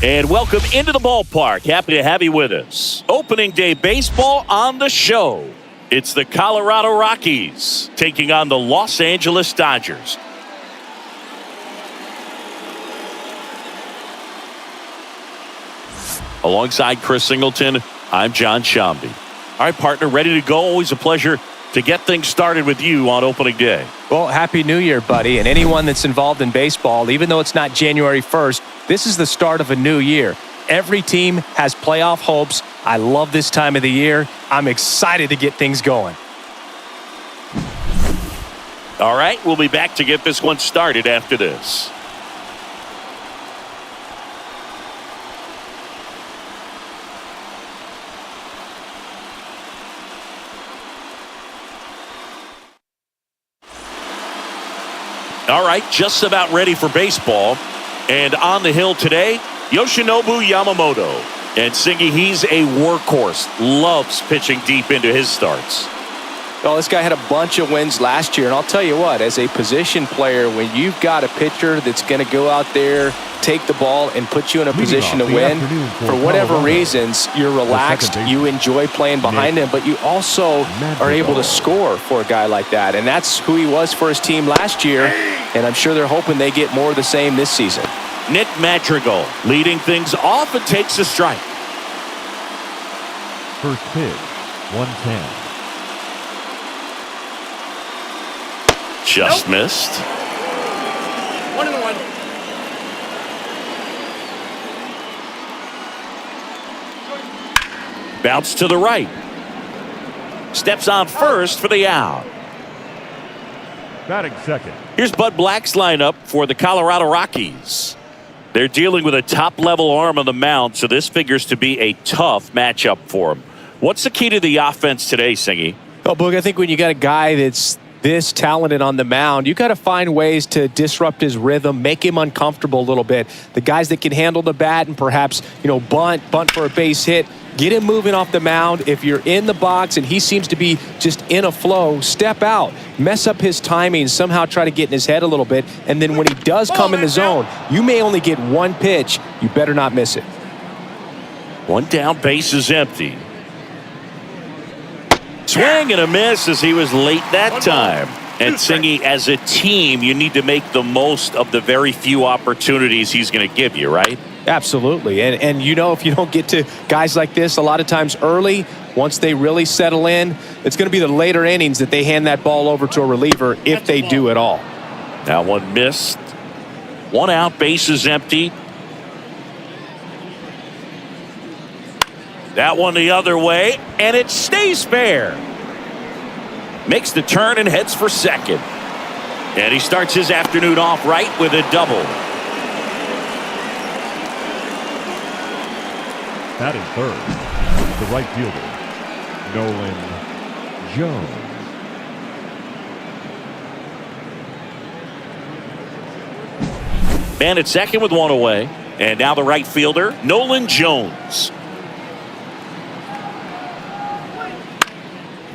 And welcome into the ballpark. Happy to have you with us. Opening day baseball on the show. It's the Colorado Rockies taking on the Los Angeles Dodgers. Alongside Chris Singleton, I'm John Shambi. All right, partner, ready to go. Always a pleasure to get things started with you on opening day. Well, Happy New Year, buddy. And anyone that's involved in baseball, even though it's not January 1st, this is the start of a new year. Every team has playoff hopes. I love this time of the year. I'm excited to get things going. All right, we'll be back to get this one started after this. All right, just about ready for baseball. And on the hill today, Yoshinobu Yamamoto. And Singy, he's a workhorse. Loves pitching deep into his starts. Well, this guy had a bunch of wins last year. And I'll tell you what, as a position player, when you've got a pitcher that's going to go out there, take the ball, and put you in a position to win, for whatever reasons, you're relaxed, you enjoy playing behind him, but you also are able to score for a guy like that. And that's who he was for his team last year. And I'm sure they're hoping they get more of the same this season. Nick Madrigal leading things off and takes a strike. First pitch, 110. Just missed. 1-1. Bounce to the right. Steps on first for the out. Batting second. Here's Bud Black's lineup for the Colorado Rockies. They're dealing with a top-level arm on the mound, so this figures to be a tough matchup for them. What's the key to the offense today, Singy? Well, Boog, I think when you got a guy that's this talented on the mound, you got to find ways to disrupt his rhythm, make him uncomfortable a little bit. The guys that can handle the bat and perhaps, bunt for a base hit, get him moving off the mound. If you're in the box and he seems to be just in a flow, step out, mess up his timing, somehow try to get in his head a little bit. And then when he does come in the zone, you may only get one pitch. You better not miss it. One down, base is empty. Swing and a miss as he was late that time. And Singy, as a team, you need to make the most of the very few opportunities he's going to give you, right? Absolutely. And if you don't get to guys like this a lot of times early, once they really settle in, it's going to be the later innings that they hand that ball over to a reliever if they do at all. That one missed. One out, base is empty. That one the other way, and it stays fair. Makes the turn and heads for second. And he starts his afternoon off right with a double. Batting third, the right fielder, Nolan Jones. Man at second with one away. And now the right fielder, Nolan Jones.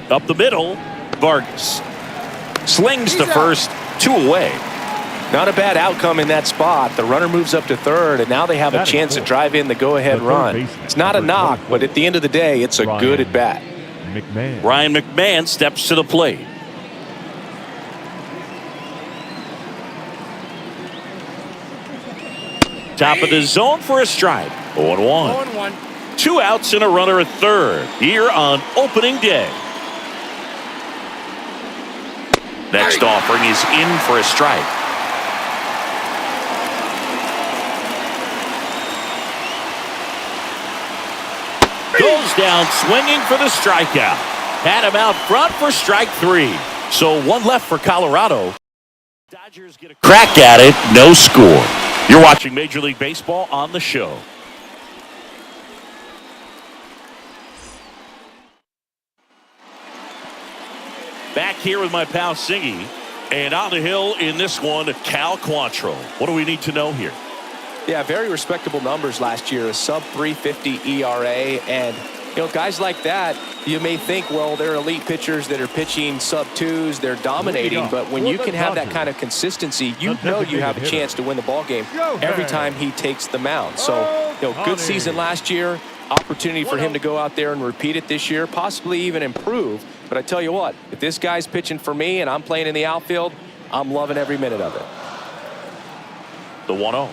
Up the middle, Vargas. Slings to first, 2 away. Not a bad outcome in that spot. The runner moves up to third, and now they have a chance to drive in the go-ahead run. It's not a knock, but at the end of the day, it's a good at-bat. Ryan McMahon steps to the plate. Top of the zone for a strike. 0-1. 0-1. 2 outs and a runner at third here on opening day. Next offering is in for a strike. Goes down swinging for the strikeout. Had him out front for strike 3. So one left for Colorado. Dodgers get a crack at it, no score. You're watching Major League Baseball on the show. Back here with my pal Singy. And on the hill in this one, Cal Quantrill. What do we need to know here? Yeah, very respectable numbers last year. A sub-350 ERA. And You know, guys like that, you may think, well, they're elite pitchers that are pitching sub-2s, they're dominating, but when you can have that kind of consistency, you know you have a chance to win the ball game every time he takes the mound. So, you know, good season last year, opportunity for him to go out there and repeat it this year, possibly even improve. But I tell you what, if this guy's pitching for me and I'm playing in the outfield, I'm loving every minute of it. The 1-0.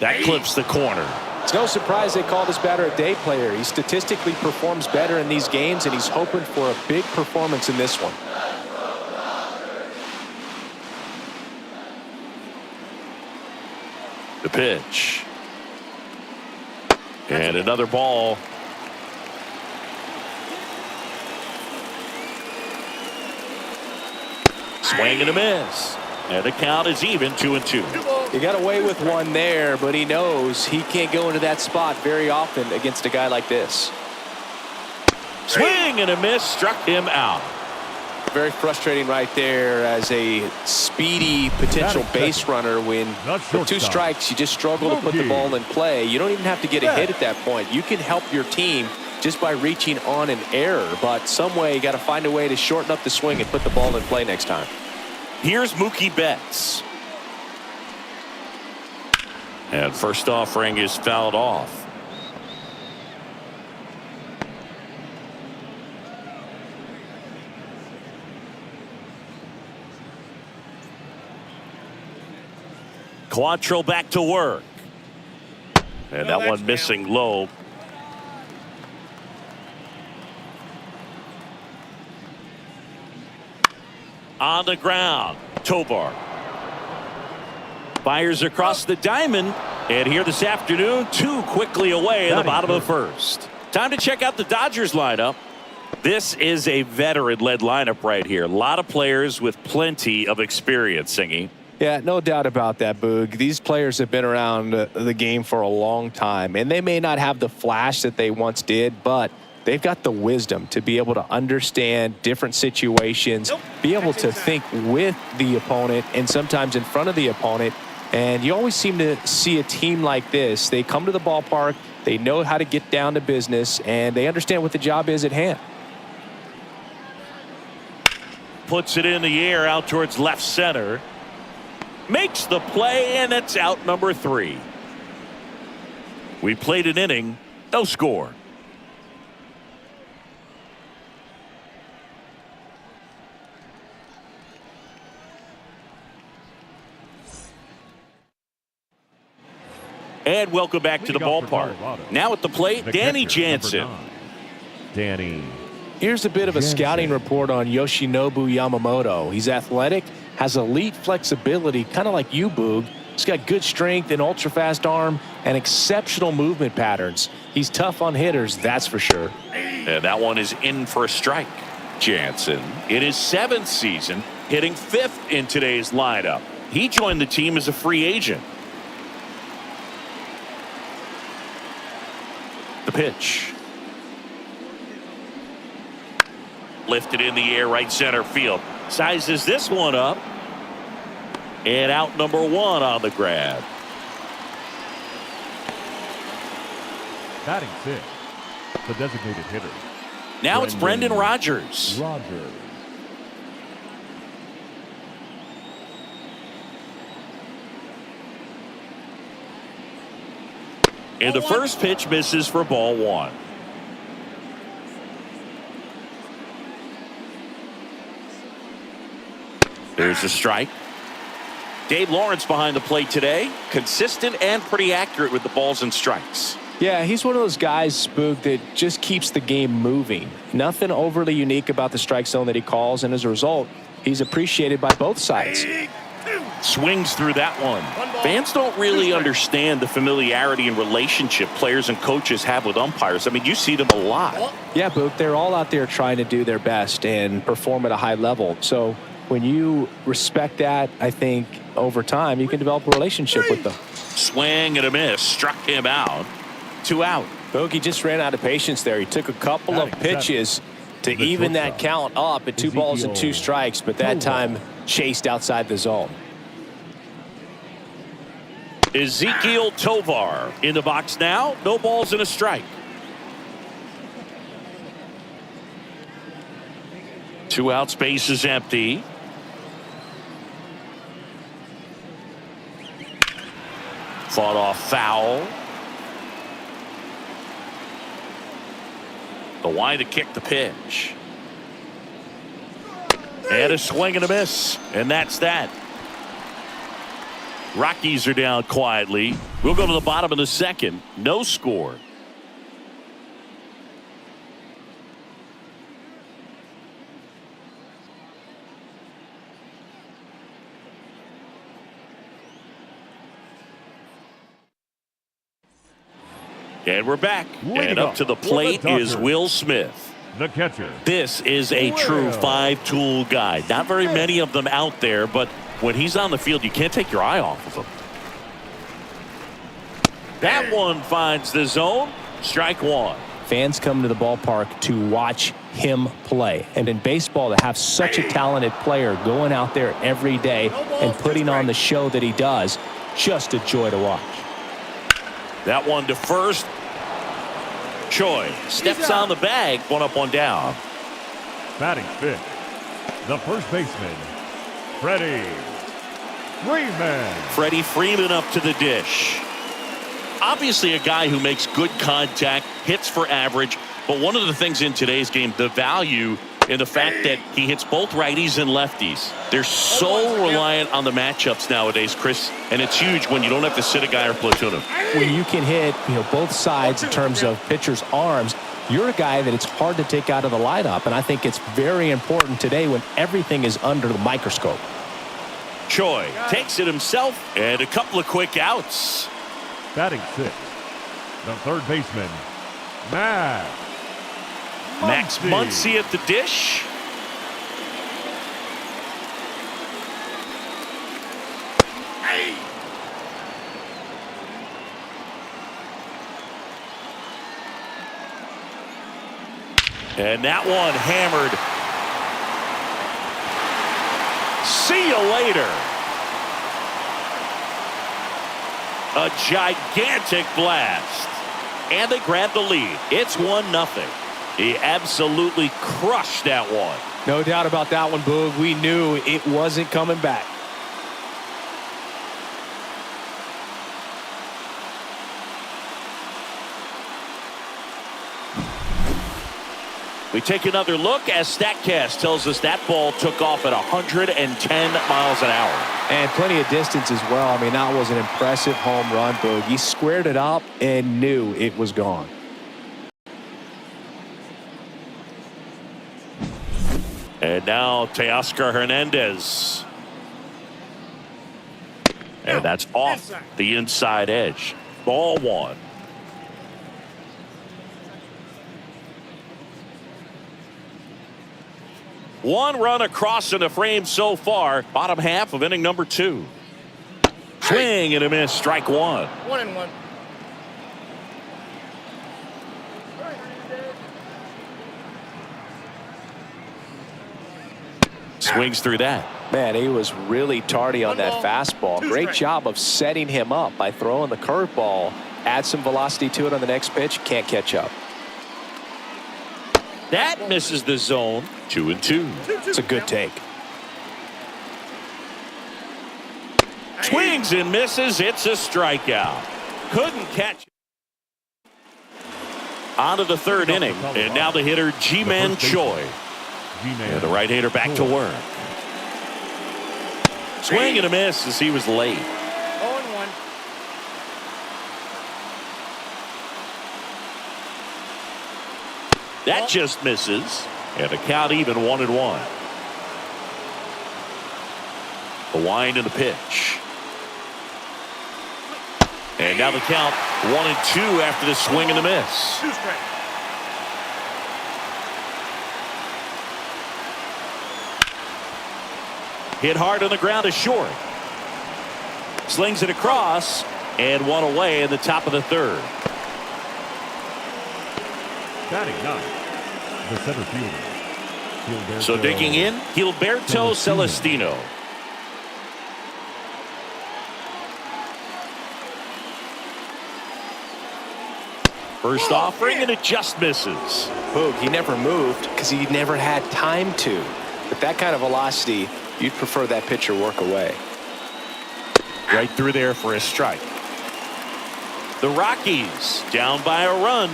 That clips the corner. It's no surprise they call this batter a day player. He statistically performs better in these games, and he's hoping for a big performance in this one. The pitch. And another ball. Swing and a miss. And the count is even 2-2. He got away with one there, but he knows he can't go into that spot very often against a guy like this. Swing and a miss, struck him out. Very frustrating right there as a speedy potential base runner when with 2 strikes you just struggle to put the ball in play. You don't even have to get a hit at that point. You can help your team just by reaching on an error, but some way you got to find a way to shorten up the swing and put the ball in play next time. Here's Mookie Betts. And first offering is fouled off. Quantrill back to work. And that one missing low. On the ground, Tobar fires across the diamond, and here this afternoon, 2 quickly away in the bottom of the first. Time to check out the Dodgers lineup. This is a veteran-led lineup right here. A lot of players with plenty of experience, Singy. Yeah, no doubt about that, Boog. These players have been around the game for a long time, and they may not have the flash that they once did, but they've got the wisdom to be able to understand different situations, be able to think with the opponent and sometimes in front of the opponent. And you always seem to see a team like this. They come to the ballpark, they know how to get down to business, and they understand what the job is at hand. Puts it in the air out towards left center. Makes the play, and it's out number 3. We played an inning, no score. And welcome back to the ballpark. Now at the plate, Danny Jansen. Danny. Here's a bit of a scouting report on Yoshinobu Yamamoto. He's athletic, has elite flexibility, kind of like you, Boog. He's got good strength, an ultra-fast arm, and exceptional movement patterns. He's tough on hitters, that's for sure. And that one is in for a strike. Jansen, in his 7th season, hitting 5th in today's lineup. He joined the team as a free agent. The pitch. Lifted in the air, right center field. Sizes this one up. And out number 1 on the grab. Batting 6th, the designated hitter. Now it's Brendan Rodgers. And the first pitch misses for ball 1. There's a strike. Dave Lawrence behind the plate today. Consistent and pretty accurate with the balls and strikes. Yeah, he's one of those guys, Spook, that just keeps the game moving. Nothing overly unique about the strike zone that he calls, and as a result, he's appreciated by both sides. Swings through that one. Fans don't really understand the familiarity and relationship players and coaches have with umpires. I mean, you see them a lot. Yeah, Book, they're all out there trying to do their best and perform at a high level. So when you respect that, I think over time you can develop a relationship with them. Swing and a miss. Struck him out. 2 out. Book, he just ran out of patience there. He took a couple of pitches to even that count up at 2 balls and 2 strikes, but that time chased outside the zone. Ezekiel Tovar in the box now. No balls and a strike. 2 outs, base is empty. Fought off foul. The wide to kick the pitch. And a swing and a miss. And that's that. Rockies are down quietly. We'll go to the bottom of the second. No score. And we're back. And up to the plate is Will Smith. The catcher. This is a true 5-tool guy. Not very many of them out there, but when he's on the field, you can't take your eye off of him. That one finds the zone. Strike one. Fans come to the ballpark to watch him play. And in baseball, to have such a talented player going out there every day and putting on the show that he does, just a joy to watch. That one to first. Choi steps on the bag. 1 up, 1 down. Batting fifth, the first baseman, Freddie Freeman. Freddie Freeman up to the dish. Obviously a guy who makes good contact, hits for average, but one of the things in today's game, the value in the fact that he hits both righties and lefties. They're so reliant on the matchups nowadays, Chris, and it's huge when you don't have to sit a guy or platoon him. When you can hit, both sides in terms of pitchers' arms, you're a guy that it's hard to take out of the lineup, and I think it's very important today when everything is under the microscope. Choi takes it himself, and a couple of quick outs. Batting sixth, the third baseman, Max Muncy at the dish. And that one hammered. See you later. A gigantic blast. And they grab the lead. It's 1-0. He absolutely crushed that one. No doubt about that one, Boog. We knew it wasn't coming back. We take another look as StatCast tells us that ball took off at 110 miles an hour. And plenty of distance as well. I mean, that was an impressive home run, Boog. He squared it up and knew it was gone. And now Teoscar Hernandez. And that's off the inside edge. Ball one. One run across in the frame so far. Bottom half of inning number 2. Swing and a miss. Strike one. 1-1. Swings through that. Man, he was really tardy on that fastball. Great job of setting him up by throwing the curveball. Add some velocity to it on the next pitch. Can't catch up. That misses the zone. 2-2. It's a good take. Swings and misses. It's a strikeout. Couldn't catch it. On to the third inning. And now the hitter, Ji-Man Choi. And the right-hander back to work. Swing and a miss as he was late. 0-1. That just misses. And the count even 1-1. The wind and the pitch. And now the count 1-2 after the swing and the miss. 2 strikes. Hit hard on the ground is short. Slings it across and one away in the top of the third. Batting ninth, the center fielder. So digging in, Gilberto Celestino. First offering, and it just misses. Boog, he never moved because he never had time to. With that kind of velocity, you'd prefer that pitcher work away. Right through there for a strike. The Rockies down by a run.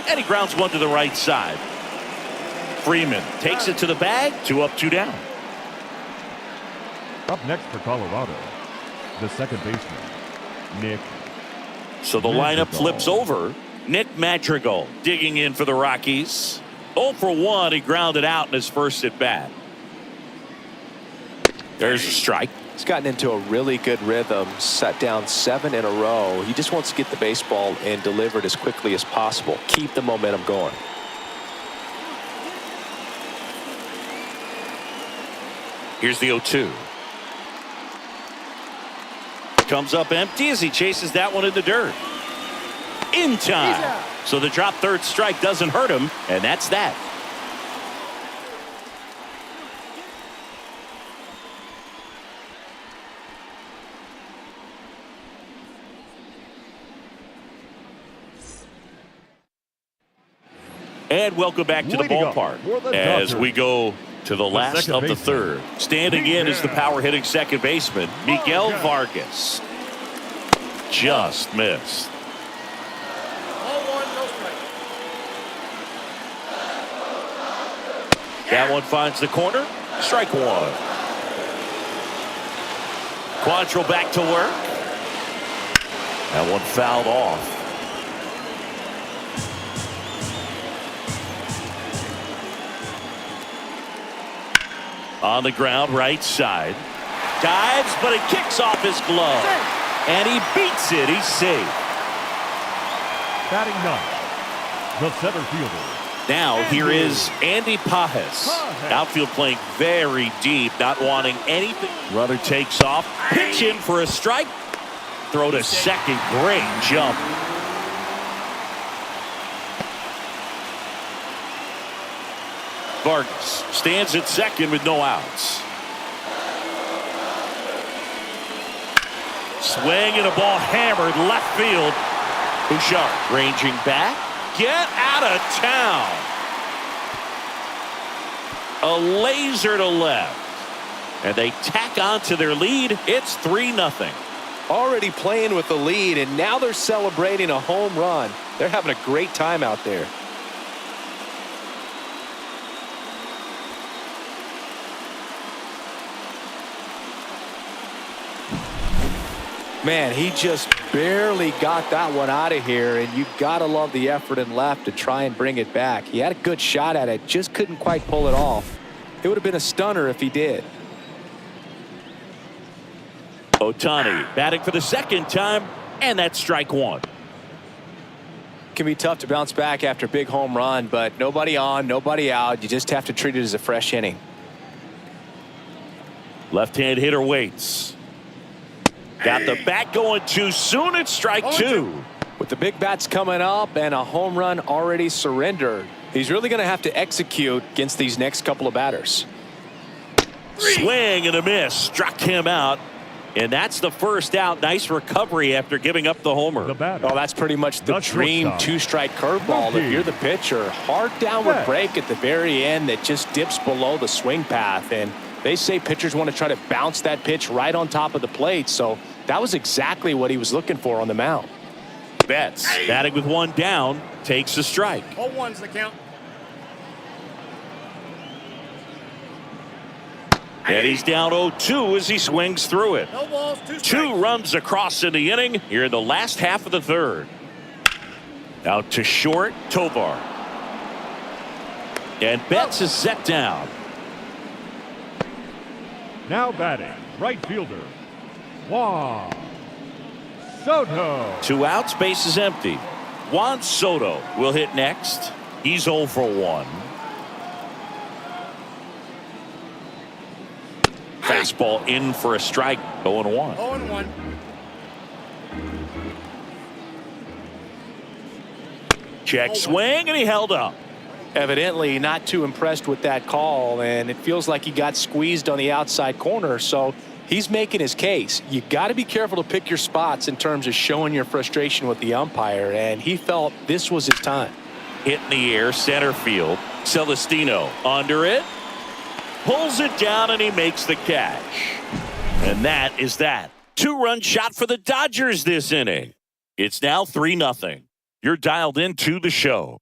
And he grounds one to the right side. Freeman takes it to the bag. 2 up, 2 down. Up next for Colorado, the second baseman, Nick. So the lineup flips over. Nick Madrigal digging in for the Rockies. 0 for 1. He grounded out in his first at bat. There's a strike. He's gotten into a really good rhythm, set down 7 in a row. He just wants to get the baseball and deliver it as quickly as possible. Keep the momentum going. Here's the 0-2. Comes up empty as he chases that one in the dirt. In time. So the drop third strike doesn't hurt him, and that's that. And welcome back to the ballpark as we go to the last of the third. Standing in is the power hitting second baseman, Miguel Vargas. Just missed. That one finds the corner. Strike 1. Quantrill back to work. That one fouled off. On the ground, right side. Dives, but it kicks off his glove. And he beats it. He's safe. Batting 9, the center fielder. Now here is Andy Pajes. Outfield playing very deep, not wanting anything. Runner takes off. Pitch in for a strike. Throw to second. Great jump. Vargas stands at second with no outs. Swing and a ball hammered left field. Bouchard ranging back. Get out of town. A laser to left. And they tack on to their lead. It's 3-0. Already playing with the lead, and now they're celebrating a home run. They're having a great time out there. Man, he just barely got that one out of here, and you gotta love the effort in left to try and bring it back. He had a good shot at it, just couldn't quite pull it off. It would have been a stunner if he did. Ohtani batting for the second time, and that's strike 1. Can be tough to bounce back after a big home run, but nobody on, nobody out. You just have to treat it as a fresh inning. Left-hand hitter waits. Got the bat going too soon. It's strike 2. With the big bats coming up and a home run already surrendered, he's really going to have to execute against these next couple of batters. Swing and a miss. Struck him out. And that's the first out. Nice recovery after giving up the homer. Oh, that's pretty much the dream two-strike curveball. If you're the pitcher, hard downward break at the very end that just dips below the swing path. And they say pitchers want to try to bounce that pitch right on top of the plate. So that was exactly what he was looking for on the mound. Betts batting with one down, takes a strike. 0-1's the count. And he's down 0-2 as he swings through it. No balls, 2 strikes. 2 runs across in the inning here in the last half of the third. Out to short, Tovar. And Betts is set down. Now batting, right fielder, Juan Soto. 2 outs, base is empty. Juan Soto will hit next. He's 0 for 1. Fastball in for a strike. 0-1. 0-1. Check swing, and he held up. Evidently not too impressed with that call, and it feels like he got squeezed on the outside corner, so He's making his case. You got to be careful to pick your spots in terms of showing your frustration with the umpire, and he felt this was his time. Hit in the air, center field. Celestino under it. Pulls it down, and he makes the catch. And that is that. 2-run shot for the Dodgers this inning. It's now 3-0. You're dialed into the show.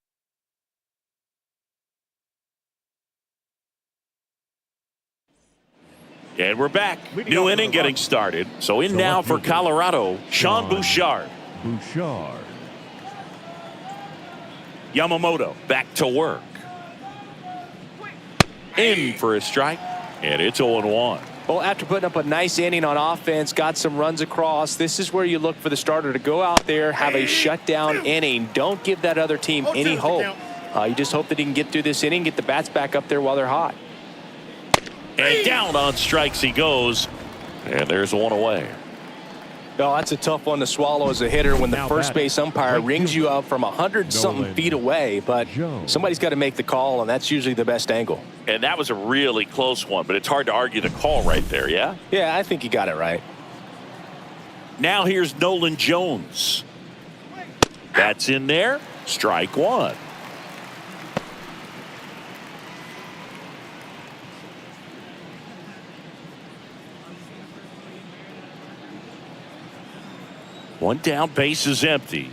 And we're back. New inning getting started. So in now for Colorado, Sean Bouchard. Yamamoto back to work. In for a strike. And it's 0-1. Well, after putting up a nice inning on offense, got some runs across, this is where you look for the starter to go out there, have a shutdown inning. Don't give that other team any hope. You just hope that he can get through this inning, get the bats back up there while they're hot. And down on strikes he goes. And there's one away. No, that's a tough one to swallow as a hitter when the first base umpire rings you up from 100-something feet away. But somebody's got to make the call, and that's usually the best angle. And that was a really close one, but it's hard to argue the call right there, yeah? Yeah, I think you got it right. Now here's Nolan Jones. That's in there. Strike one. One down, base is empty.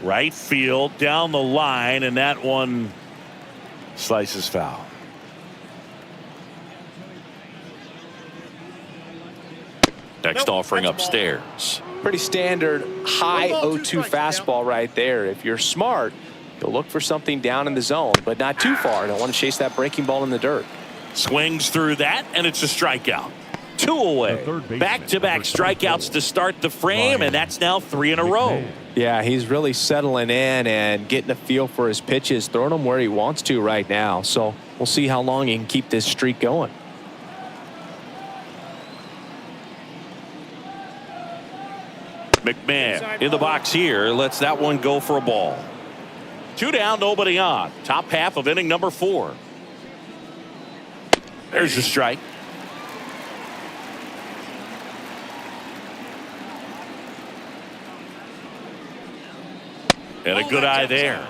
Right field, down the line, and that one slices foul. Next offering upstairs. Pretty standard high 0-2 fastball right there. If you're smart, you'll look for something down in the zone, but not too far. Don't want to chase that breaking ball in the dirt. Swings through that, and it's a strikeout. 2 away. Back-to-back strikeouts to start the frame, and that's now 3 in a row. Yeah, he's really settling in and getting a feel for his pitches, throwing them where he wants to right now. So we'll see how long he can keep this streak going. McMahon in the box here. Lets that one go for a ball. 2 down, nobody on. Top half of inning number 4. There's a strike. And a good eye there.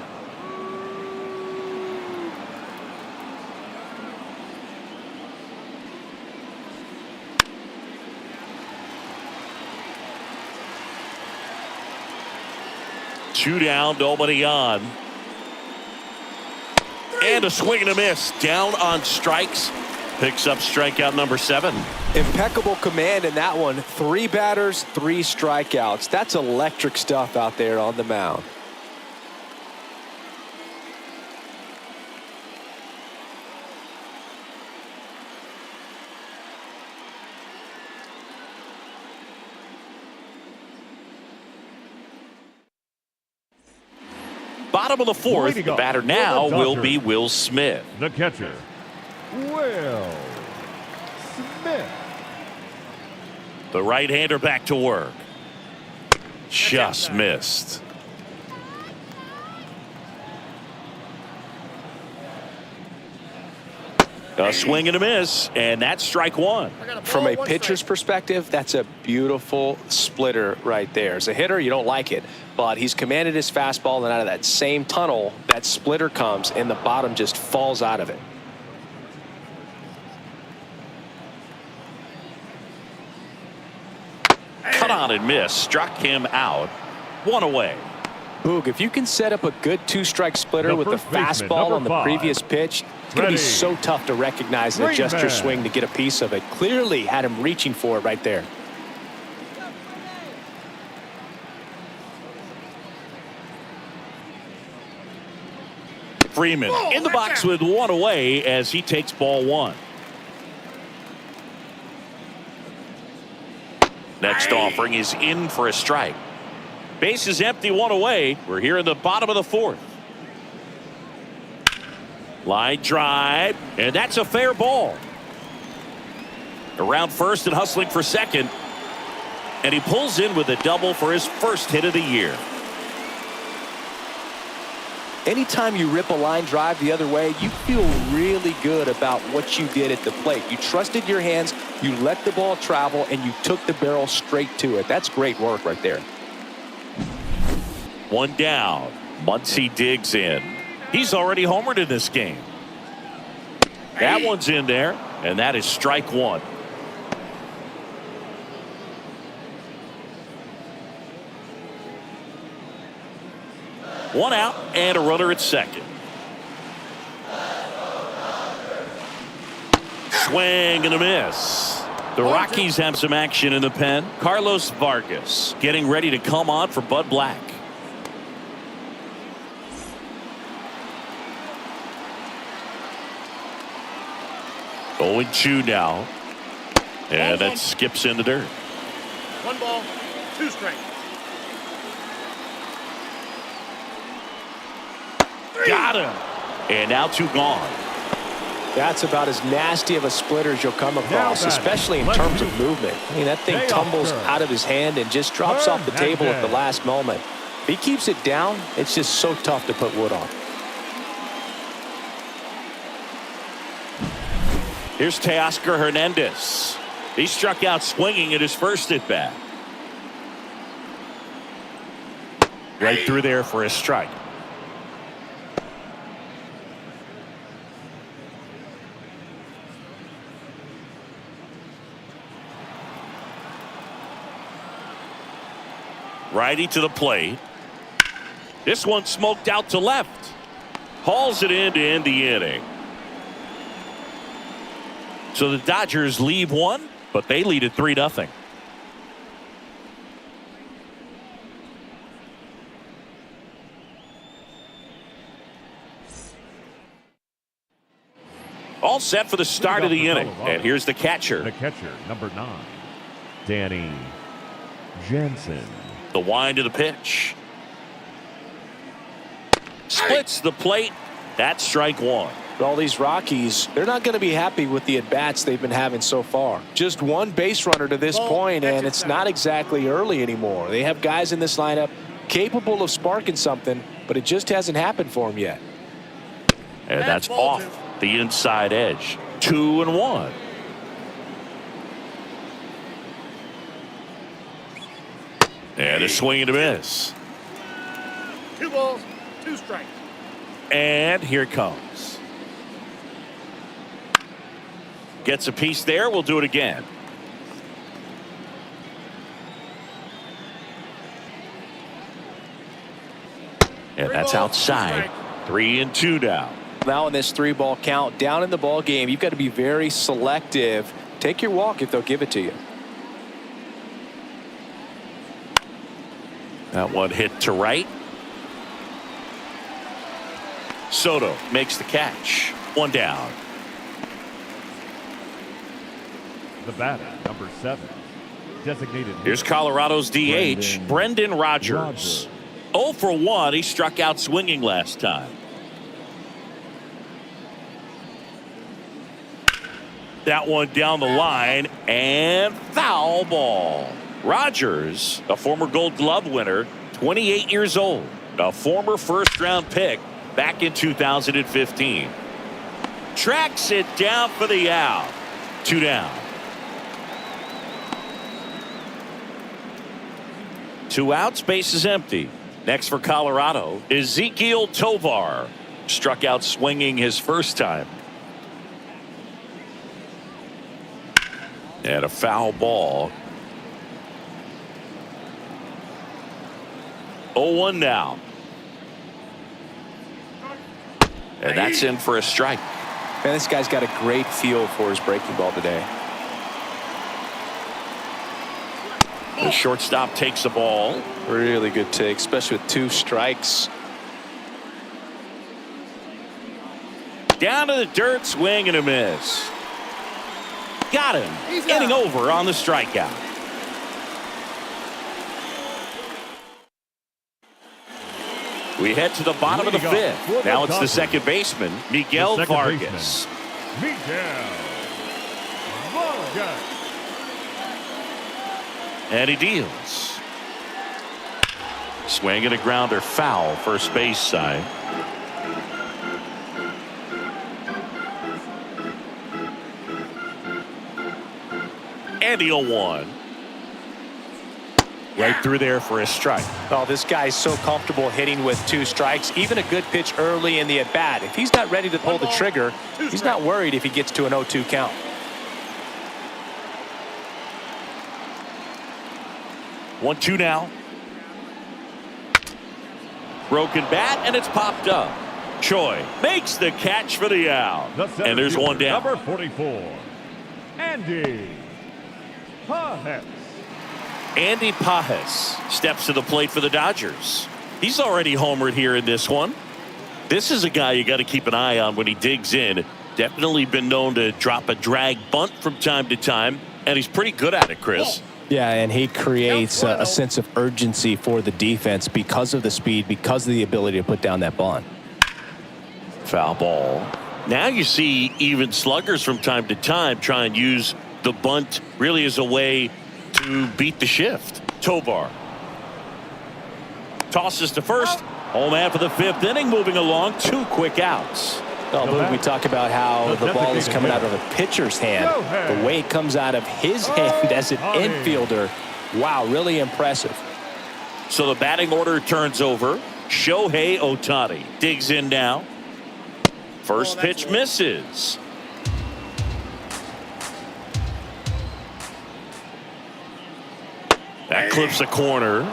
Two down, nobody on. And a swing and a miss. Down on strikes. Picks up strikeout number 7. Impeccable command in that one. 3 batters, 3 strikeouts. That's electric stuff out there on the mound. Bottom of the 4th. The batter now will be Will Smith. The catcher, Will Smith. The right-hander back to work. Just missed. A swing and a miss, and that's strike 1. From a pitcher's perspective, that's a beautiful splitter right there. As a hitter, you don't like it, but he's commanded his fastball, and out of that same tunnel, that splitter comes, and the bottom just falls out of it. Cut on and miss. Struck him out. 1 away. Boog, if you can set up a good 2-strike splitter with the fastball on the previous pitch, it's going to be so tough to recognize and adjust your swing to get a piece of it. Clearly had him reaching for it right there. Freeman in the box with 1 away as he takes ball 1. Next offering is in for a strike. Base is empty, 1 away. We're here in the bottom of the 4th. Line drive, and that's a fair ball. Around first and hustling for second. And he pulls in with a double for his first hit of the year. Anytime you rip a line drive the other way, you feel really good about what you did at the plate. You trusted your hands, you let the ball travel, and you took the barrel straight to it. That's great work right there. One down. Muncy digs in. He's already homered in this game. That one's in there, and that is strike one. One out and a runner at second. Swing and a miss. The Rockies have some action in the pen. Carlos Vargas getting ready to come on for Bud Black. Going 2 now. And that skips in the dirt. 1 ball, 2 strikes. Got him. And now 2 gone. That's about as nasty of a splitter as you'll come across, especially in terms of movement. I mean, that thing tumbles out of his hand and just drops off the table at the last moment. If he keeps it down, it's just so tough to put wood on. Here's Teoscar Hernandez. He struck out swinging at his first at bat. Right through there for a strike. Righty to the plate. This one smoked out to left. Hauls it in to end the inning. So the Dodgers leave one, but they lead at 3-0. All set for the start of the inning. And here's the catcher. The catcher, number 9, Danny Jansen. The wind of the pitch. Splits the plate. That's strike one. All these Rockies, they're not going to be happy with the at-bats they've been having so far. Just one base runner to this point, and it's not exactly early anymore. They have guys in this lineup capable of sparking something, but it just hasn't happened for them yet. And that's off the inside edge. 2-1. And a swing and a miss. 2 balls, 2 strikes. And here it comes. Gets a piece there. We'll do it again. And that's outside. 3-2 now. Now in this 3-ball count, down in the ball game, you've got to be very selective. Take your walk if they'll give it to you. That one hit to right. Soto makes the catch. 1 down. The batter, number 7, designated. Here's Colorado's DH, Brendan Rodgers. 0 for 1. He struck out swinging last time. That one down the line and foul ball. Rodgers, a former Gold Glove winner, 28 years old, a former first-round pick back in 2015. Tracks it down for the out. 2 down. 2 outs, base is empty. Next for Colorado, Ezequiel Tovar. Struck out swinging his first time. And a foul ball. 0-1 now. And that's in for a strike. Man, this guy's got a great feel for his breaking ball today. The shortstop takes the ball. Really good take, especially with 2 strikes. Down to the dirt, swing and a miss. Got him. Inning over on the strikeout. We head to the bottom of the 5th. Now it's the second baseman, Miguel Vargas. Miguel Vargas. And he deals. Swing and a grounder, foul, first base side. And the 0-1. Right through there for a strike. Oh, this guy's so comfortable hitting with 2 strikes. Even a good pitch early in the at-bat. If he's not ready to pull the trigger, he's not worried if he gets to an 0-2 count. One, two now. Broken bat, and it's popped up. Choi makes the catch for the out. And there's one down. Number 44, Andy Pajes. Andy Pajes steps to the plate for the Dodgers. He's already homered here in this one. This is a guy you got to keep an eye on when he digs in. Definitely been known to drop a drag bunt from time to time, and he's pretty good at it, Chris. Yeah, and he creates a sense of urgency for the defense because of the speed, because of the ability to put down that bunt. Foul ball. Now you see even sluggers from time to time try and use the bunt really as a way to beat the shift. Tovar tosses to first. Home half of the 5th inning, moving along. 2 quick outs. Oh, we talk about how the ball is coming out of the pitcher's hand. The way it comes out of his hand as an infielder, wow, really impressive. So the batting order turns over. Shohei Ohtani digs in now. First pitch misses. That clips a corner.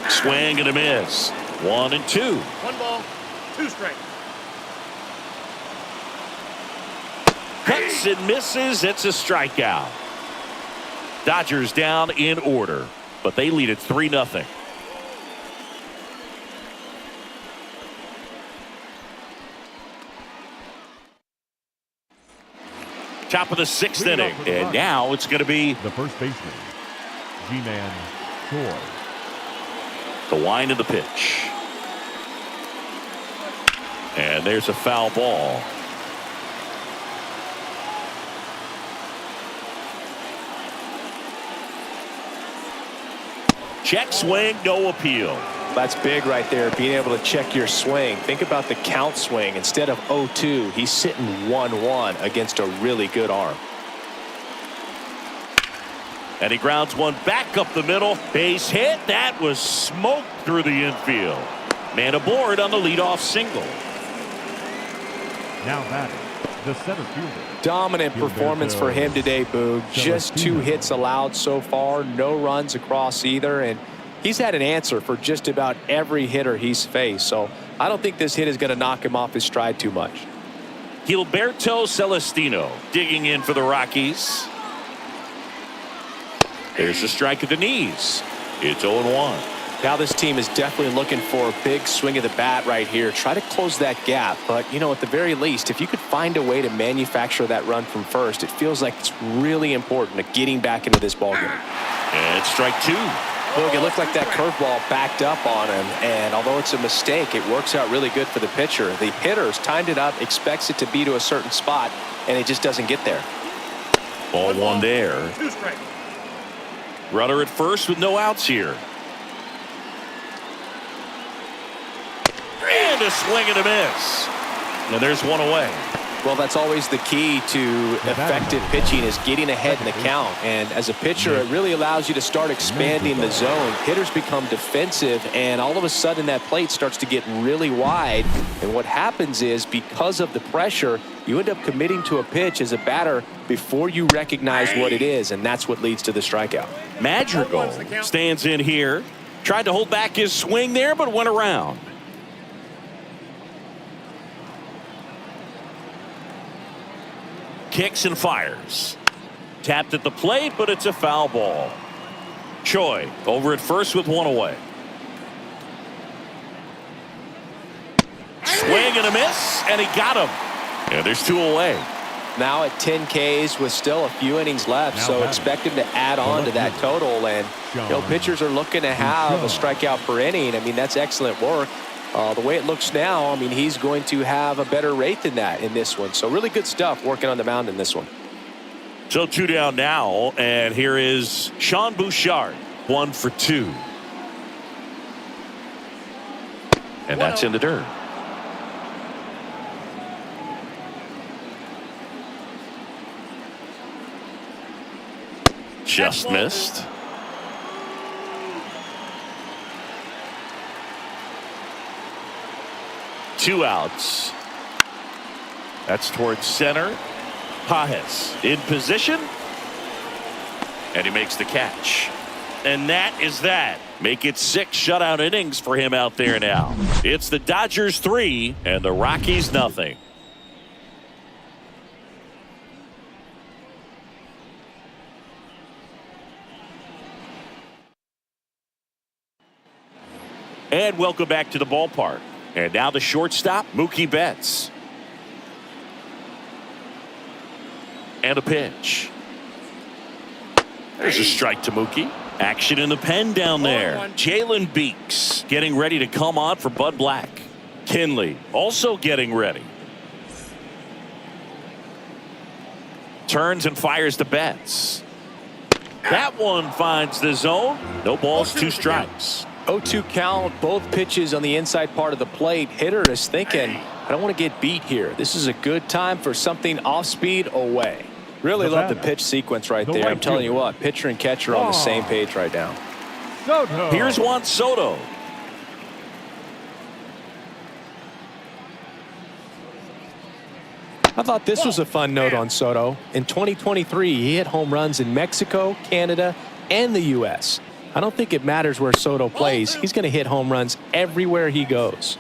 Swing and a miss. 1 and 2. 1 ball, 2 strikes. Cuts and misses. It's a strikeout. Dodgers down in order, but they lead it 3-0. Top of the 6th inning, and now it's going to be the first baseman, G-Man Choi. the wind of the pitch. And there's a foul ball. Check swing, no appeal. That's big right there, being able to check your swing. Think about the count swing. Instead of 0-2, he's sitting 1-1 against a really good arm. And he grounds one back up the middle. Base hit. That was smoked through the infield. Man aboard on the leadoff single. Now batting, the center fielder. Dominant performance for him today, Boog. Just 2 hits allowed so far, no runs across either, and he's had an answer for just about every hitter he's faced. So I don't think this hit is going to knock him off his stride too much. Gilberto Celestino digging in for the Rockies. There's a strike at the knees. It's 0-1. Now this team is definitely looking for a big swing of the bat right here. Try to close that gap. But, you know, at the very least, if you could find a way to manufacture that run from first, it feels like it's really important to getting back into this ballgame. And strike 2. Look, it looked like that curveball backed up on him, and although it's a mistake, it works out really good for the pitcher. The hitter's timed it up, expects it to be to a certain spot, and it just doesn't get there. Ball 1 there. 2 strikes. Runner at first with no outs here. And a swing and a miss. And there's 1 away. Well, that's always the key to effective pitching, is getting ahead in the count. And as a pitcher, it really allows you to start expanding the zone. Hitters become defensive, and all of a sudden that plate starts to get really wide. And what happens is, because of the pressure, you end up committing to a pitch as a batter before you recognize what it is, and that's what leads to the strikeout. Madrigal stands in here. Tried to hold back his swing there, but went around. Kicks and fires. Tapped at the plate, but it's a foul ball. Choi over at first with 1 away. Swing and a miss, and he got him. And there's 2 away. Now at 10 Ks with still a few innings left, so expect him to add on to that total. And, you know, pitchers are looking to have a strikeout per inning. I mean, that's excellent work. The way it looks now, I mean, he's going to have a better rate than that in this one. So really good stuff working on the mound in this one. So 2 down now, and here is Sean Bouchard, 1 for 2. And that's in the dirt. Just missed. Two outs. That's towards center. Pajes in position. And he makes the catch. And that is that. Make it 6 shutout innings for him out there now. It's the Dodgers 3 and the Rockies nothing. And welcome back to the ballpark. And now the shortstop, Mookie Betts. And a pitch. There's a strike to Mookie. Action in the pen down there. Jalen Beeks getting ready to come on for Bud Black. Kinley also getting ready. Turns and fires to Betts. That one finds the zone. No balls, 2 strikes. 0-2 count, both pitches on the inside part of the plate. Hitter is thinking, I don't want to get beat here. This is a good time for something off speed away. Really love the pitch sequence right there. I'm telling you what, pitcher and catcher on the same page right now. Soto. Here's Juan Soto. I thought this was a fun note on Soto. In 2023, he hit home runs in Mexico, Canada, and the U.S. I don't think it matters where Soto plays. He's going to hit home runs everywhere he goes.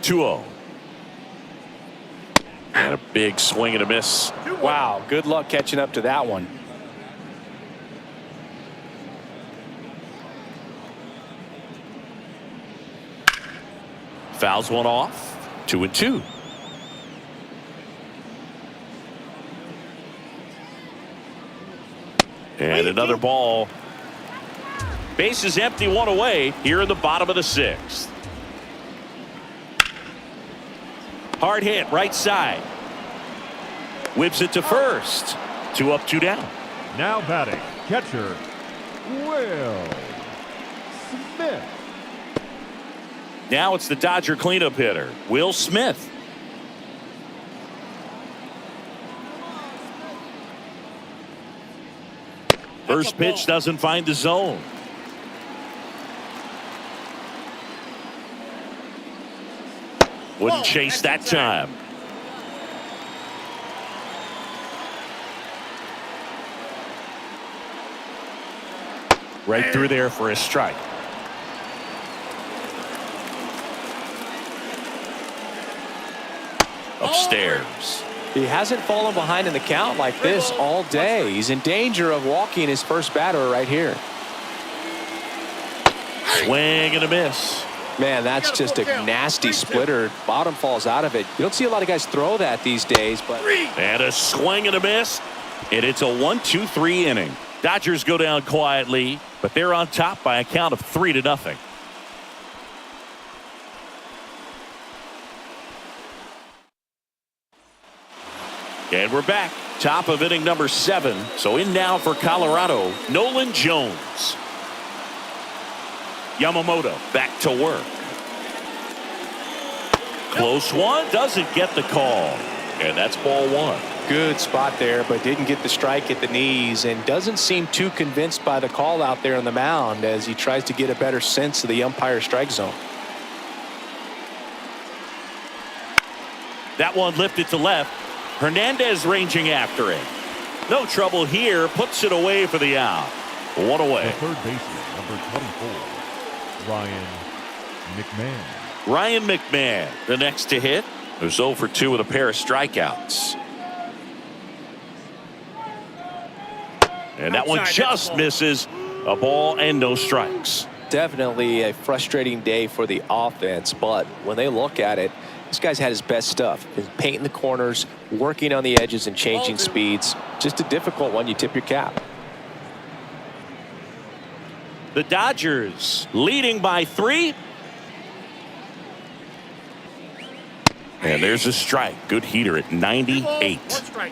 2-0. And a big swing and a miss. Wow, good luck catching up to that one. Fouls one off. 2-2. And another ball. Base is empty, 1 away here in the bottom of the 6th. Hard hit, right side. Whips it to first. 2 up, 2 down. Now batting, catcher, Will Smith. Now it's the Dodger cleanup hitter, Will Smith. First pitch doesn't find the zone. Wouldn't chase that time. Right through there for a strike. Upstairs. He hasn't fallen behind in the count like this all day. He's in danger of walking his first batter right here. Swing and a miss. Man, that's just a nasty splitter. Bottom falls out of it. You don't see a lot of guys throw that these days, but. And a swing and a miss. And it's a 1-2-3 inning. Dodgers go down quietly, but they're on top by a count of 3-0. And we're back. Top of inning number 7. So in now for Colorado, Nolan Jones. Yamamoto back to work. Close one, doesn't get the call. And that's ball 1. Good spot there, but didn't get the strike at the knees and doesn't seem too convinced by the call out there on the mound as he tries to get a better sense of the umpire strike zone. That one lifted to left. Hernandez ranging after it. No trouble here. Puts it away for the out. 1 away. The third baseman, number 24, Ryan McMahon. Ryan McMahon, the next to hit. Who's 0 for 2 with a pair of strikeouts. And that one just misses. A ball and no strikes. Definitely a frustrating day for the offense, but when they look at it, this guy's had his best stuff. He's painting the corners, working on the edges and changing speeds. Just a difficult one. You tip your cap. The Dodgers leading by 3. And there's a strike. Good heater at 98. 1 strike.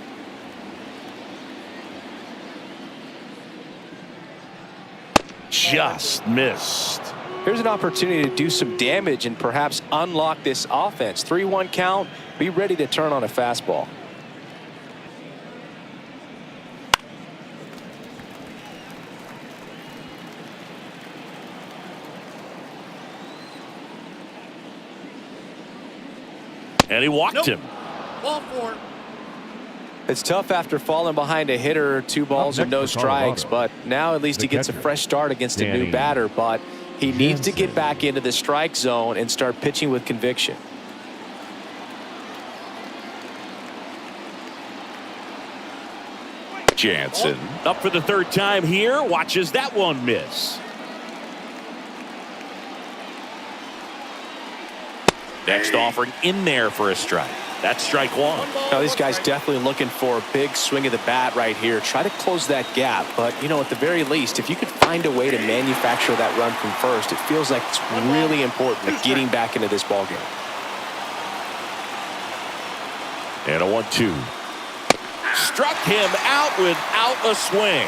Just missed. Here's an opportunity to do some damage and perhaps unlock this offense. 3-1 count. Be ready to turn on a fastball. And he walked him. Ball 4. It's tough after falling behind a hitter, 2 balls and no strikes, but now at least he gets a fresh start against a new batter, but he needs to get back into the strike zone and start pitching with conviction. Jansen up for the 3rd time here, watches that one miss. Next offering in there for a strike. That's strike 1. Now these guys definitely looking for a big swing of the bat right here. Try to close that gap, but you know, at the very least, if you could find a way to manufacture that run from first, it feels like it's really important at getting back into this ball game. And a 1-2. Struck him out without a swing.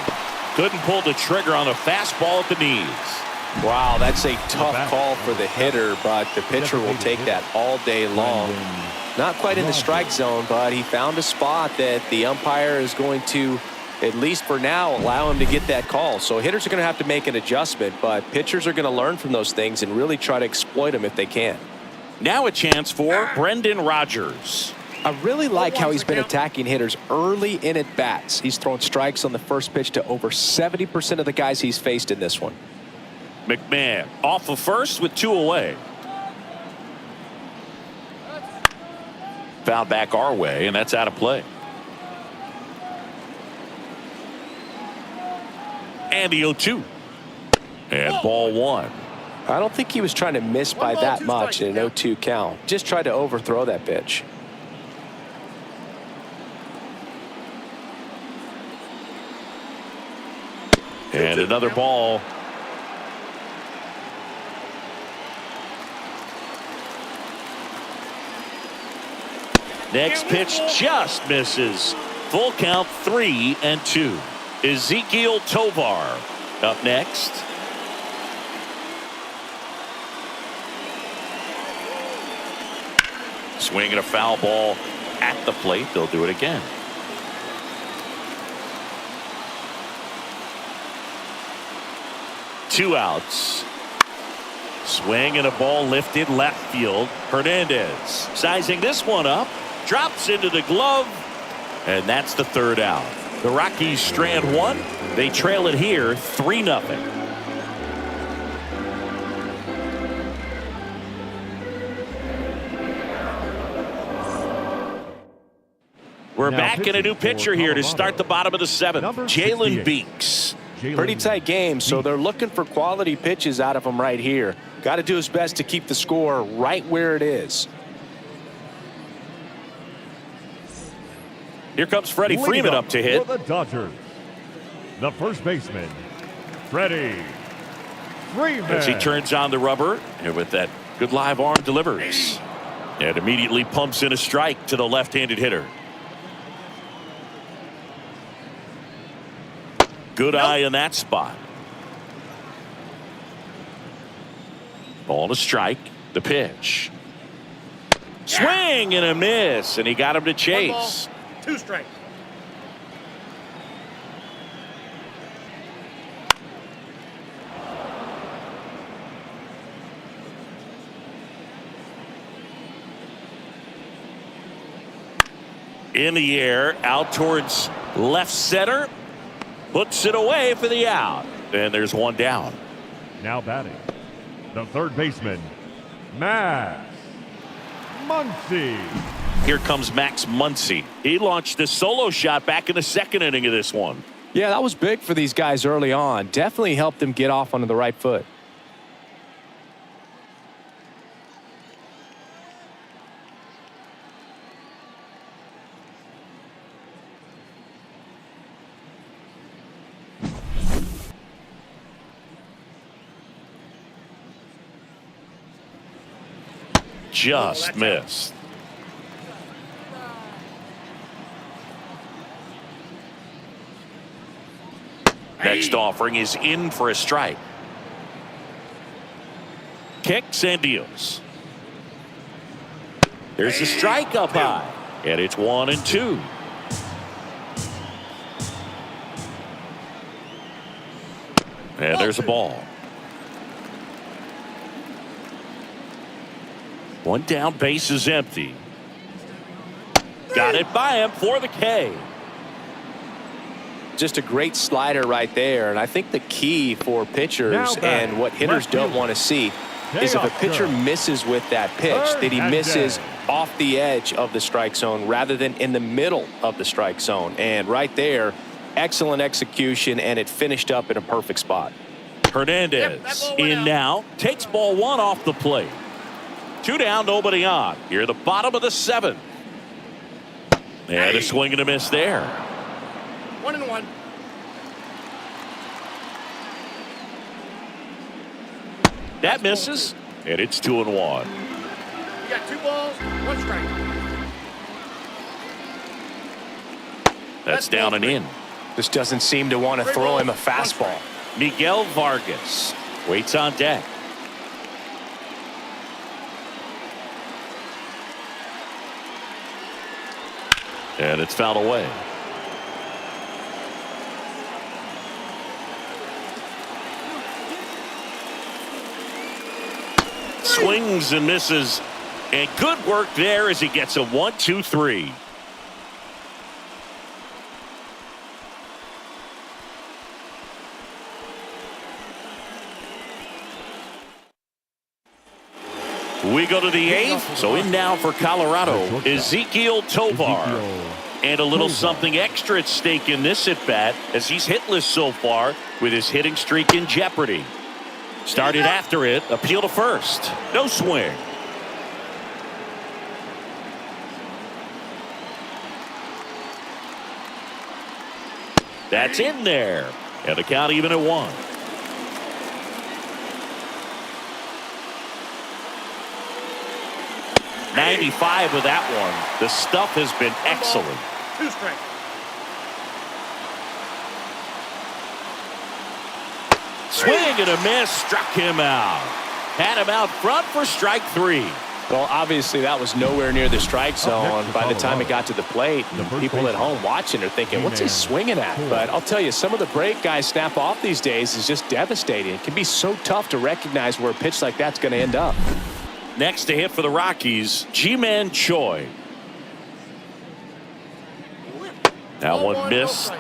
Couldn't pull the trigger on a fastball at the knees. Wow, that's a tough call for the hitter, but the pitcher will take that all day long. Not quite in the strike zone, but he found a spot that the umpire is going to, at least for now, allow him to get that call. So hitters are going to have to make an adjustment, but pitchers are going to learn from those things and really try to exploit them if they can. Now a chance for Brendan Rodgers. I really like how he's been attacking hitters early in at bats. He's thrown strikes on the first pitch to over 70% of the guys he's faced in this one. McMahon off of first with 2 away. Foul back our way, and that's out of play. And the 0-2. And ball 1. I don't think he was trying to miss by that much in an 0-2 count. Just tried to overthrow that pitch. And another ball. Next pitch just misses. Full count 3-2. Ezekiel Tovar up next. Swinging a foul ball at the plate. They'll do it again. Two outs. Swing and a ball lifted left field. Hernandez sizing this one up. Drops into the glove. And that's the 3rd out. The Rockies strand 1. They trail it here 3-0. We're back in a new pitcher here to start the bottom of the 7th. Jalen Beeks. Pretty tight game, so they're looking for quality pitches out of him right here. Got to do his best to keep the score right where it is. Here comes Freddie Freeman up to hit. For the Dodgers, the first baseman, Freddie Freeman. As he turns on the rubber, and with that good live arm delivers. And immediately pumps in a strike to the left-handed hitter. Good eye in that spot. Ball to strike. The pitch. Swing and a miss, and he got him to chase. 2 strikes. In the air, out towards left center. Puts it away for the out. And there's one down. Now batting, the third baseman, Max Muncy. Here comes Max Muncy. He launched a solo shot back in the 2nd inning of this one. Yeah, that was big for these guys early on. Definitely helped them get off onto the right foot. Just missed. Next offering is in for a strike. Kicks and deals. There's a strike up high. And it's 1-2. And there's a ball. One down, base is empty. Got it by him for the K. Just a great slider right there. And I think the key for pitchers Now back, and what hitters left don't fielder. want to see is if a pitcher misses with that pitch, that he misses off the edge of the strike zone rather than in the middle of the strike zone. And right there, excellent execution, and it finished up in a perfect spot. Hernandez in now, takes ball one off the plate. 2 down, nobody on. Here at the bottom of the 7th. And a swing and a miss there. 1-1. That misses, and it's 2-1. You got 2 balls, 1 strike. That's down and in. Just doesn't seem to want to throw him a fastball. Miguel Vargas waits on deck. And it's fouled away. Swings and misses. And good work there as he gets a 1-2-3. We go to the 8th. So in now for Colorado, Ezequiel Tovar. And a little something extra at stake in this at-bat as he's hitless so far with his hitting streak in jeopardy. Started after it, appeal to first. No swing. That's in there. And the count even at 1. .95 with that one. The stuff has been excellent. 2 strikes. Swing and a miss, struck him out. Had him out front for strike 3. Well, obviously that was nowhere near the strike zone by the time it got to the plate. People at home watching are thinking, what's he swinging at? But I'll tell you, some of the break guys snap off these days is just devastating. It can be so tough to recognize where a pitch like that's going to end up. Next to hit for the Rockies, Ji-Man Choi. That one missed.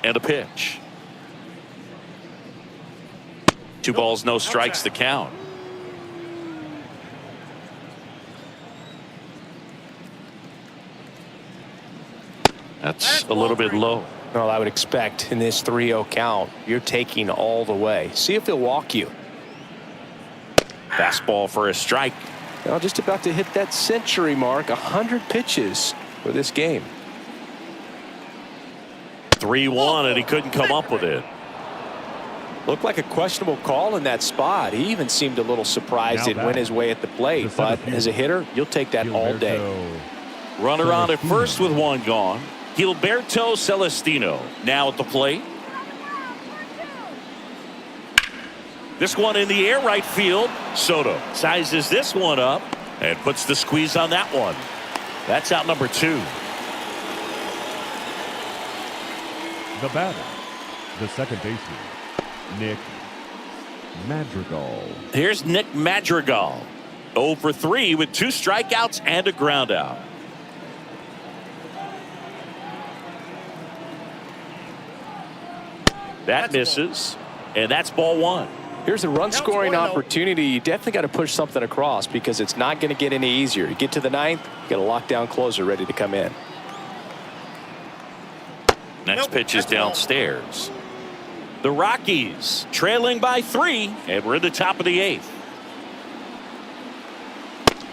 And a pitch. 2 balls, no strikes to count. That's a little bit low. Well, I would expect in this 3-0 count, you're taking all the way. See if he'll walk you. Fastball for a strike. Well, just about to hit that century mark. 100 pitches for this game. 3-1, and he couldn't come up with it. Looked like a questionable call in that spot. He even seemed a little surprised it went his way at the plate. But as a hitter, you'll take that all day. Runner on at first with 1 gone. Gilberto Celestino now at the plate. This one in the air right field. Soto sizes this one up and puts the squeeze on that one. That's out number 2. The batter, the second baseman, Nick Madrigal. Here's Nick Madrigal. 0 for 3 with 2 strikeouts and a ground out. That misses, and that's ball 1. Here's a run-scoring opportunity. You definitely got to push something across because it's not going to get any easier. You get to the 9th, you got a lockdown closer ready to come in. Next pitch is downstairs. The Rockies trailing by 3, and we're in the top of the 8th.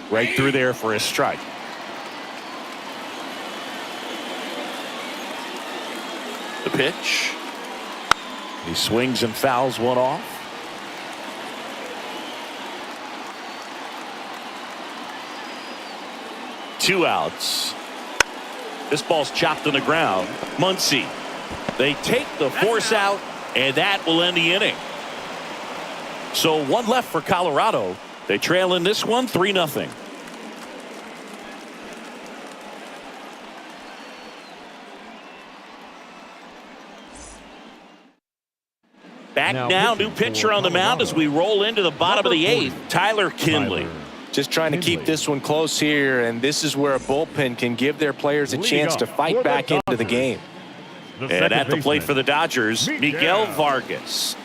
Right through there for a strike. The pitch. He swings and fouls one off. Two outs. This ball's chopped on the ground. Muncy. They take the force out, and that will end the inning. So 1 left for Colorado. They trail in this one 3-0. Back now, new pitcher on the mound as we roll into the bottom of the 8th, Tyler Kinley. Just trying to keep this one close here, and this is where a bullpen can give their players a chance to fight back into the game. And at the plate for the Dodgers, Miguel Vargas.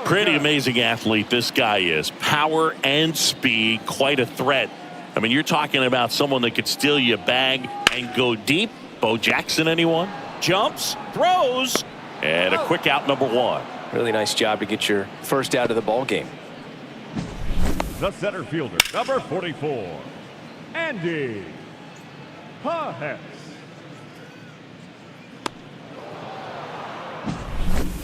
Pretty amazing athlete this guy is. Power and speed, quite a threat. I mean, you're talking about someone that could steal your bag and go deep. Bo Jackson, anyone? Jumps, throws, and a quick out, number 1. Really nice job to get your first out of the ball game. The center fielder, number 44, Andy Pajes.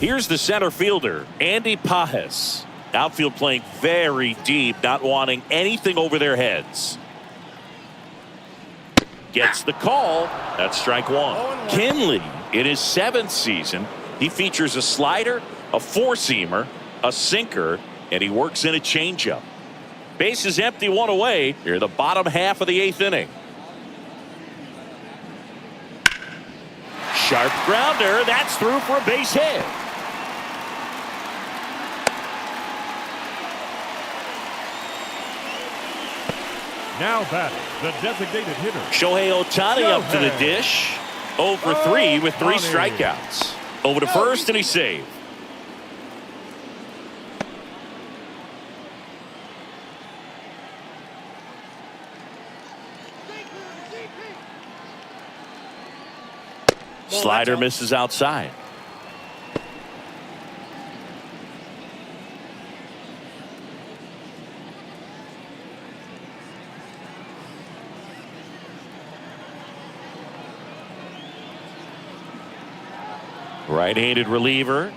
Here's the center fielder, Andy Pajes. Outfield playing very deep, not wanting anything over their heads. Gets the call. That's strike 1. Kinley, in his 7th season, he features a slider, a four-seamer, a sinker, and he works in a changeup. Base is empty, 1 away. Here, the bottom half of the 8th inning. Sharp grounder. That's through for a base hit. Now batting, the designated hitter, Shohei Ohtani up to the dish. 0 for 3 with 3 strikeouts. Over to first, and he's saved. Slider misses outside. Right-handed reliever.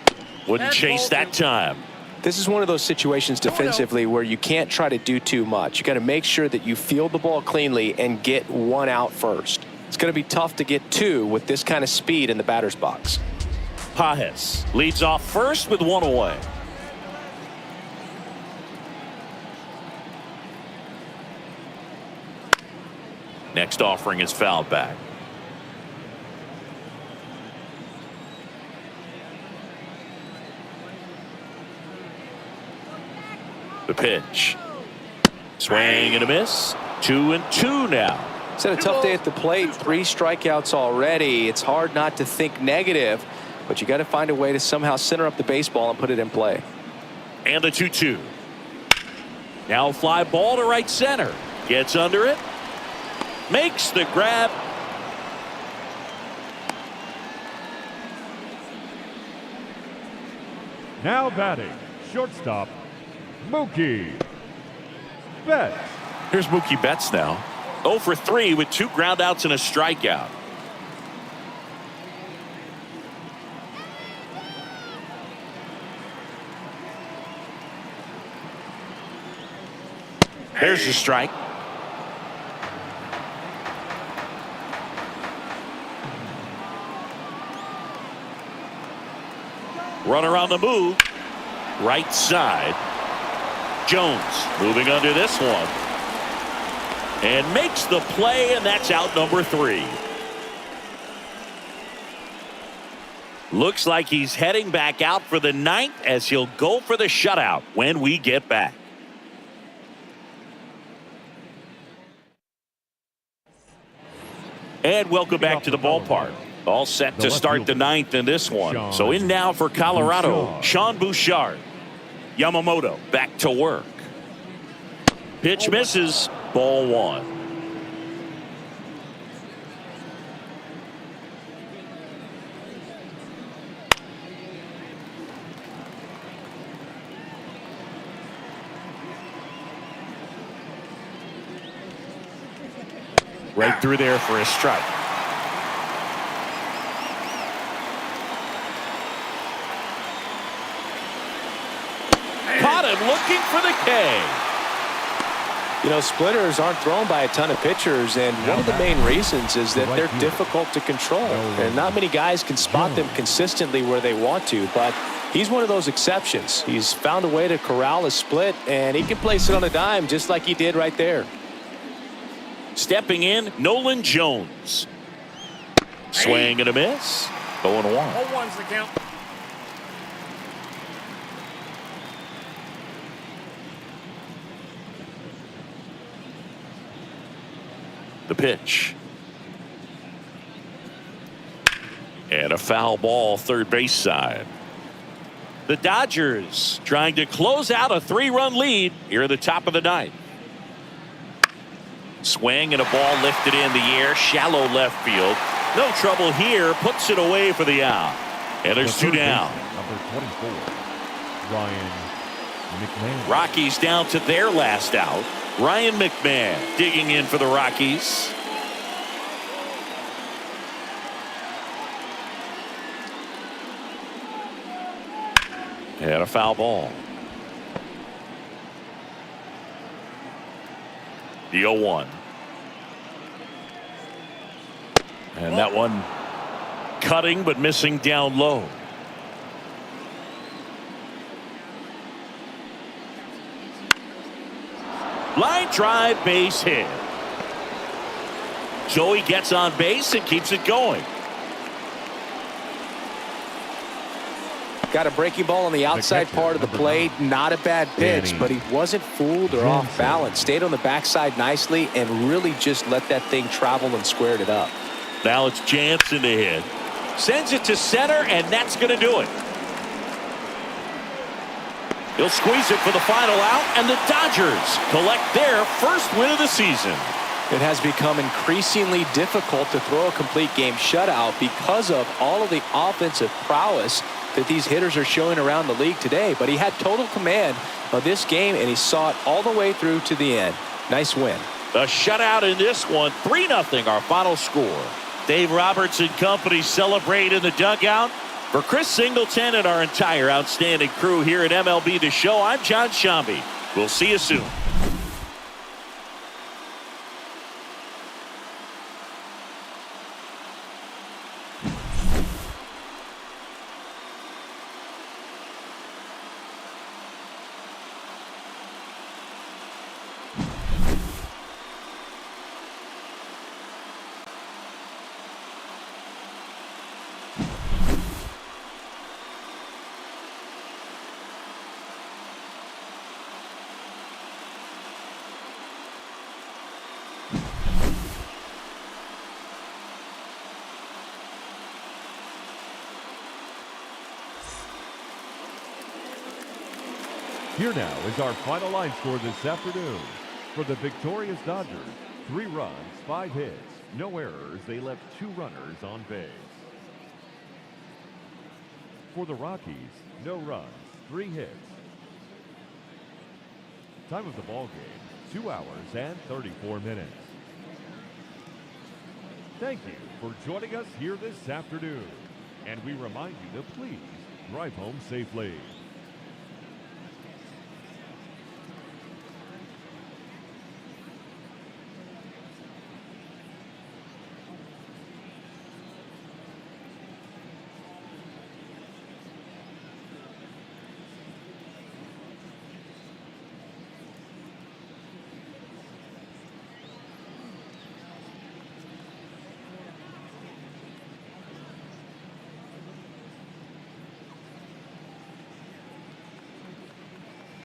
Wouldn't chase that time. This is one of those situations defensively where you can't try to do too much. You got to make sure that you field the ball cleanly and get 1 out first. It's going to be tough to get 2 with this kind of speed in the batter's box. Pajes leads off first with 1 away. Next offering is fouled back. The pitch. Swing and a miss. 2-2 now. It's had a tough day at the plate. 3 strikeouts already. It's hard not to think negative, but you got to find a way to somehow center up the baseball and put it in play. And the 2-2. Now fly ball to right center. Gets under it. Makes the grab. now batting, shortstop, Mookie Betts. Here's Mookie Betts now. 0 for 3 with 2 groundouts and a strikeout. There's the strike. Runner on the move. Right side. Jones moving under this one. And makes the play, and that's out number 3. Looks like he's heading back out for the 9th as he'll go for the shutout when we get back. And welcome back to the ballpark. All set to start the 9th in this one. So in now for Colorado, Sean Bouchard. Yamamoto back to work. Pitch misses, ball 1. Right through there for a strike. Caught him looking for the K. You know, splitters aren't thrown by a ton of pitchers, and one of the main reasons is that they're difficult to control. And not many guys can spot them consistently where they want to, but he's one of those exceptions. He's found a way to corral a split, and he can place it on a dime just like he did right there. Stepping in, Nolan Jones. Swing and a miss. 0-1. 0-1's the count. The pitch. And a foul ball third base side. The Dodgers trying to close out a 3-run lead here at the top of the ninth. Swing and a ball lifted in the air, shallow left field. No trouble here, puts it away for the out. And there's two down. Number 24, Ryan McMahon. Rockies down to their last out. Ryan McMahon digging in for the Rockies. And a foul ball. The 0-1. And that one cutting but missing down low. Line drive, base hit. Joey gets on base and keeps it going. Got a breaking ball on the outside part of the plate. Not a bad pitch, but he wasn't fooled or off balance. Stayed on the backside nicely and really just let that thing travel and squared it up. Now it's Jansen to hit. Sends it to center, and that's going to do it. He'll squeeze it for the final out, and the Dodgers collect their first win of the season. It has become increasingly difficult to throw a complete game shutout because of all of the offensive prowess that these hitters are showing around the league today. But he had total command of this game, and he saw it all the way through to the end. Nice win. A shutout in this one, 3-0 our final score. Dave Roberts and company celebrate in the dugout. For Chris Singleton and our entire outstanding crew here at MLB The Show, I'm John Shambi. We'll see you soon. Here now is our final line score this afternoon. For the victorious Dodgers, 3 runs, 5 hits, no errors. They left 2 runners on base. For the Rockies, no runs, 3 hits. Time of the ball game, 2 hours and 34 minutes. Thank you for joining us here this afternoon. And we remind you to please drive home safely.